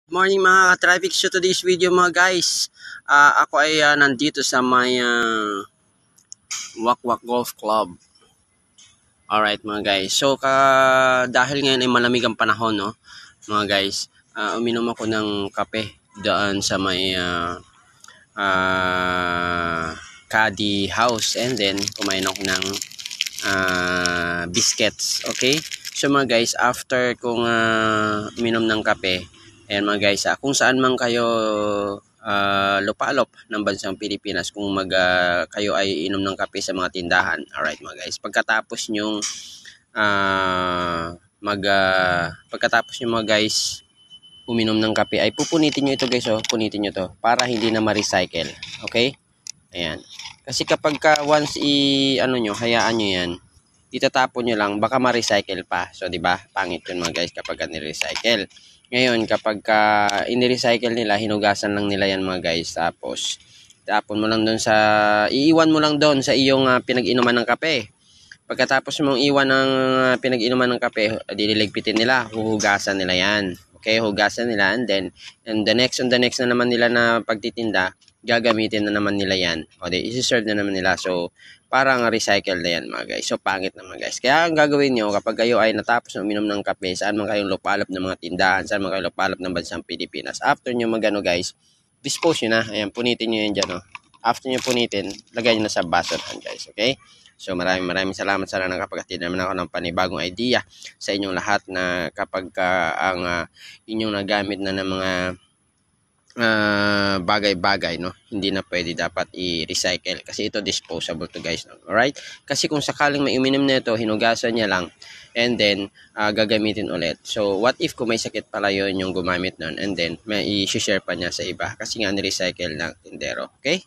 Morning mga ka-traffic. So today's video mga guys, ako ay nandito sa may Wakwak Golf Club. Alright mga guys. So dahil ngayon ay malamig ang panahon, no, mga guys, uminom ako ng kape daan sa may Caddy House, and then kumain ako ng biscuits. Okay? So mga guys, after kong uminom ng kape, ayan mga guys, kung saan man kayo lupalop ng bansang Pilipinas, kung kayo ay inom ng kape sa mga tindahan. Alright mga guys, pagkatapos nyong mga guys uminom ng kape, ay pupunitin nyo ito guys, punitin nyo to para hindi na ma-recycle. Okay? Ayan. Kasi kapag once hayaan nyo yan, itatapon nyo lang, baka ma-recycle pa. So, di ba? Pangit yun mga guys kapag ni-recycle. Ngayon, kapag ini-recycle nila, hinugasan lang nila yan mga guys. Tapos, iiwan mo lang doon sa iyong pinag-inuman ng kape. Pagkatapos mong iwan ng pinag-inuman ng kape, dililigpitin nila, huhugasan nila yan. Okay, hugasan nila, and then on the next na naman nila na pagtitinda, gagamitin na naman nila yan. O di, isi-serve na naman nila. So, parang recycle na yan mga guys. So, pangit naman guys. Kaya ang gagawin nyo, kapag kayo ay natapos na uminom ng kape, saan man kayong lupalop ng mga tindahan, saan man kayong lupalop ng bansang Pilipinas, after nyo guys, dispose nyo na. Ayan, punitin nyo yan dyan. After nyo punitin, lagay nyo na sa basurahan guys. Okay? So maraming salamat sa nakapaghatid naman ako ng panibagong idea sa inyong lahat, na kapag ang inyong nagamit na ng mga bagay-bagay, no, hindi na pwede dapat i-recycle kasi ito disposable to guys, no? Alright? Kasi kung sakaling may uminom na ito, hinugasan niya lang and then gagamitin ulit. So what if kung may sakit pala yun yung gumamit nun, and then may i-share pa niya sa iba kasi nga ni-recycle ng tindero. Okay?